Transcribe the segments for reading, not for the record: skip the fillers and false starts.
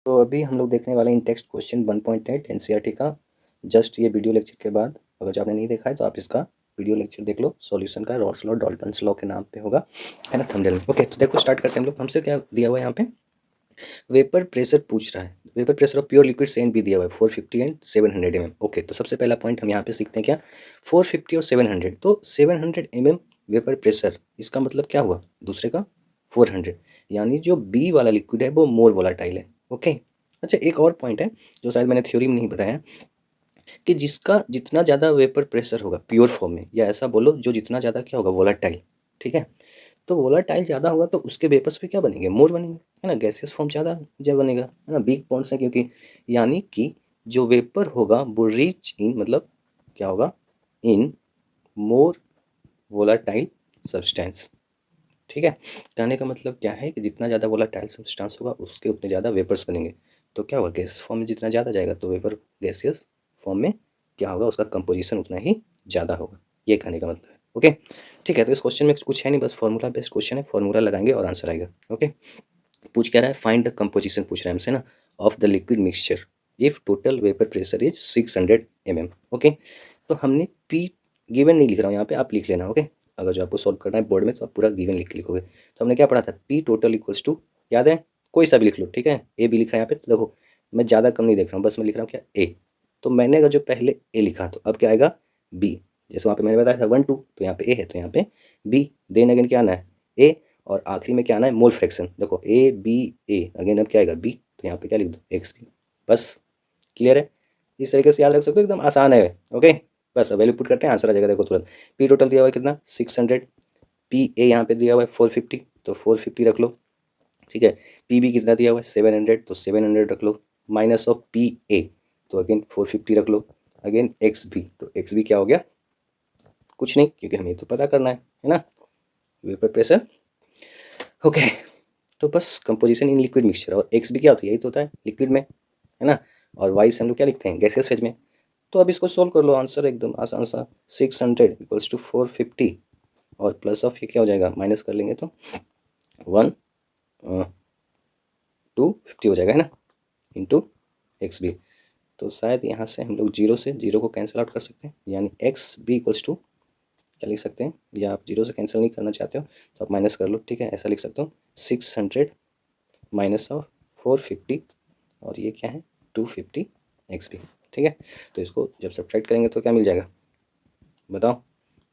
तो अभी हम लोग देखने वाले हैं इन टेक्स्ट क्वेश्चन 1.8 एनसीईआरटी का। जस्ट ये वीडियो लेक्चर के बाद अगर जो आपने नहीं देखा है तो आप इसका वीडियो लेक्चर देख लो। सॉल्यूशन का रॉल्स लॉ डाल्टन्स लॉ के नाम पे होगा, है ना, थंबनेल में। ओके, तो देखो स्टार्ट करते हैं हम लोग। हमसे क्या दिया हुआ है यहाँ पे, वेपर प्रेशर पूछ रहा है। Vapour pressure of pure liquid and भी दिया हुआ है 450 एंड 700 mm। ओके, तो सबसे पहला पॉइंट हम यहाँ पे सीखते हैं क्या, 450 और 700। तो 700 mm वेपर प्रेशर, इसका मतलब क्या हुआ, दूसरे का 400, यानी जो बी वाला लिक्विड है वो मोर वोलाटाइल है। ओके, अच्छा एक और पॉइंट है जो शायद मैंने थ्योरी में नहीं बताया, कि जिसका जितना ज़्यादा वेपर प्रेशर होगा प्योर फॉर्म में, या ऐसा बोलो जो जितना ज़्यादा क्या होगा, वोलाटाइल। ठीक है, तो वोलाटाइल ज़्यादा होगा तो उसके वेपर्स पे क्या बनेंगे, मोर बनेंगे, है ना, गैसियस फॉर्म ज़्यादा जब बनेगा, है ना, बिग बॉन्ड्स है क्योंकि, यानी कि जो वेपर होगा वो रिच इन, मतलब क्या होगा, इन मोर वोलाटाइल सब्सटेंस। ठीक है, कहने का मतलब क्या है कि जितना ज़्यादा वोलाटाइल सब्सटेंस होगा उसके उतने ज़्यादा वेपर्स बनेंगे। तो क्या होगा, गैस फॉर्म में जितना ज़्यादा जाएगा तो वेपर गैसियस फॉर्म में क्या होगा, उसका कंपोजिशन उतना ही ज़्यादा होगा। ये कहने का मतलब है। ओके, ठीक है, तो इस क्वेश्चन में कुछ है नहीं, बस फॉर्मूला बेस्ड क्वेश्चन है, फॉर्मूला लगाएंगे और आंसर आएगा। ओके, पूछ क्या रहा है, फाइंड द कंपोजिशन पूछ रहा है हमसे ना, of the liquid mixture if total vapour pressure is 600 mm। Okay, तो हमने पी, गिवन नहीं लिख रहा हूँ यहाँ पे, आप लिख लेना। ओके, अगर जो आपको सॉल्व करना है बोर्ड में तो आप पूरा गिवन लिख के लिखोगे। तो हमने क्या पढ़ा था, पी टोटल इक्वल्स टू, याद है, कोई सा भी लिख लो, ठीक है, ए भी लिखा है यहाँ पे। तो देखो मैं ज़्यादा कम नहीं देख रहा हूँ, बस मैं लिख रहा हूँ क्या, ए। तो मैंने अगर जो पहले ए लिखा तो अब क्या आएगा, बी। जैसे वहाँ पे मैंने बताया था 1 2, तो यहाँ पे ए है तो यहाँ पे बी। देन अगेन क्या आना है, ए, और आखिरी में क्या आना है, मोल फ्रैक्शन। देखो ए बी ए, अगेन अब क्या आएगा, बी, तो यहाँ पे क्या लिख दो, एक्स बी। बस, क्लियर है, इस तरीके से याद रख सकते हो, एकदम आसान है। ओके, बस अब वैल्यू पुट करते हैं, आंसर आ जाएगा। देखो तुरंत, पी टोटल दिया हुआ है कितना, 600, पी ए यहाँ पे दिया हुआ है 450, तो 450 रख लो। ठीक है, पी बी कितना दिया हुआ है 700, तो 700 रख लो, माइनस ऑफ पी ए, तो अगेन 450 रख लो, अगेन एक्स बी, तो एक्स बी क्या हो गया, कुछ नहीं, क्योंकि हमें तो पता करना है ना, वेपर प्रेशर। ओके, तो बस कंपोजिशन इन लिक्विड मिक्सचर, और एक्स बी क्या होता है, यही तो होता है लिक्विड में, है ना, और वाई से हम लोग क्या लिखते हैं, गैसियस फेज में। तो अब इसको सोल्व कर लो, आंसर एकदम आसान सा, 600 इक्वल्स टू 450, और प्लस ऑफ ये क्या हो जाएगा, माइनस कर लेंगे तो 250 हो जाएगा, है ना, इंटू एक्स बी। तो शायद यहाँ से हम लोग जीरो से जीरो को कैंसिल आउट कर सकते हैं, यानी एक्स बी इक्वल्स टू क्या लिख सकते हैं, या आप जीरो से कैंसिल नहीं करना चाहते हो तो आप माइनस कर लो। ठीक है, ऐसा लिख सकते हो, 600 माइनस ऑफ 450, और ये क्या है, 250 एक्स बी। ठीक है, तो इसको जब सब्ट्रैक्ट करेंगे तो क्या मिल जाएगा, बताओ,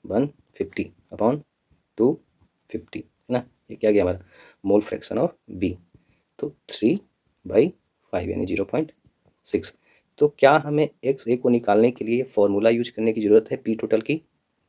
150 अपॉन 250, है ना, ये क्या गया हमारा, मोल फ्रैक्शन ऑफ बी। तो 3/5 यानी 0.6। तो क्या हमें एक्स ए को निकालने के लिए फॉर्मूला यूज करने की ज़रूरत है पी टोटल की,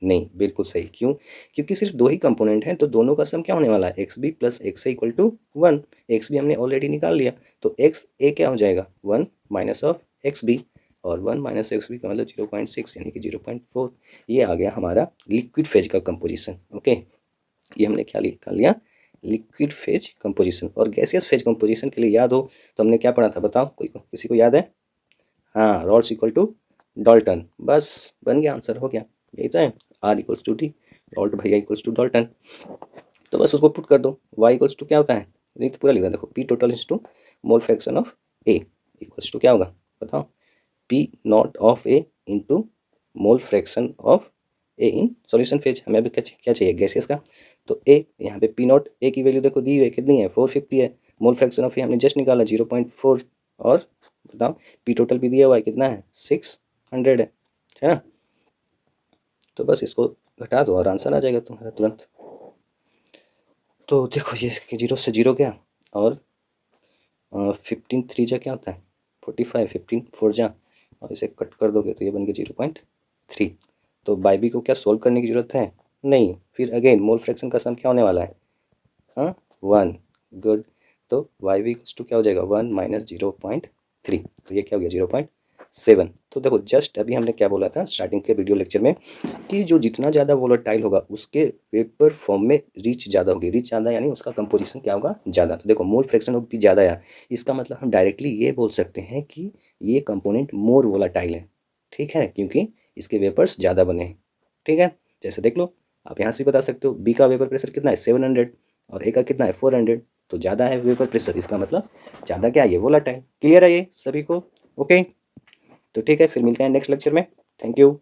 नहीं, बिल्कुल सही। क्यों, क्योंकि सिर्फ दो ही कंपोनेंट हैं, तो दोनों का सम क्या होने वाला है, X B plus X A equal to 1। X B हमने ऑलरेडी निकाल लिया, तो एक्स ए क्या हो जाएगा, 1 माइनस ऑफ एक्स बी, और 1 माइनस एक्स बी का मतलब 0.6 यानी कि 0.4। ये आ गया हमारा लिक्विड फेज का कंपोजिशन। ओके, ये हमने क्या निकाल लिया, लिक्विड फेज कंपोजिशन। और गैसियस फेज कंपोजिशन के लिए याद हो तो हमने क्या पढ़ा था, बताओ, कोई को, किसी को याद है, हाँ, रॉल्स इक्वल टू डाल्टन, बस बन गया, आंसर हो गया, यही तो है, R equals to T, Raoult भैया इक्वल्स टू डाल्टन। तो बस उसको पुट कर दो, वाई इक्वल्स टू क्या होता है, नहीं तो पूरा लिखा, देखो P total is two mole fraction of A equals to क्या होगा, बताओ, P naught of A into mole fraction of A in solution phase. हमें अभी क्या क्या चाहिए, गैसेस का। तो ए, यहाँ पे पी नॉट ए की वैल्यू देखो दी हुई है, कितनी है, 450 है, मोल फ्रैक्शन ऑफ ए हमने जस्ट निकाला 0.4, और बताओ पी टोटल भी दिया हुआ है, कितना है, 600 है ना। तो बस इसको घटा दो और आंसर आ जाएगा तुम्हारा तुरंत। तो देखो ये जीरो से जीरो गया, और 15 3 जा क्या होता है, 45, 15 4 जा, और इसे कट कर दोगे तो ये बन गया 0.3। तो बाई बी को क्या सोल्व करने की ज़रूरत है, नहीं, फिर अगेन मोल फ्रैक्शन का सम क्या होने वाला है, हाँ, 1, गुड। तो वाई बी टू क्या हो जाएगा, 1 माइनस 0.3, तो ये क्या हो गया 0.7। तो देखो जस्ट अभी हमने क्या बोला था स्टार्टिंग के वीडियो लेक्चर में, कि जो जितना ज़्यादा वोलेटाइल होगा उसके वेपर फॉर्म में रीच ज़्यादा होगी, रीच ज़्यादा यानी उसका कंपोजिशन क्या होगा, ज़्यादा। तो देखो मोल फ्रैक्शन भी ज़्यादा है, इसका मतलब हम डायरेक्टली ये बोल सकते हैं कि ये कंपोनेंट मोर वोलाटाइल है। ठीक है, क्योंकि इसके वेपर्स ज़्यादा बने हैं। ठीक है, जैसे देख लो, आप यहाँ से बता सकते हो बी का वेपर प्रेशर कितना है 700, और ए का कितना है 400, तो ज़्यादा है वेपर प्रेशर, इसका मतलब ज़्यादा क्या है, ये वोलेटाइल। क्लियर है ये सभी को? ओके, तो ठीक है, फिर मिलते हैं नेक्स्ट लेक्चर में। Thank you.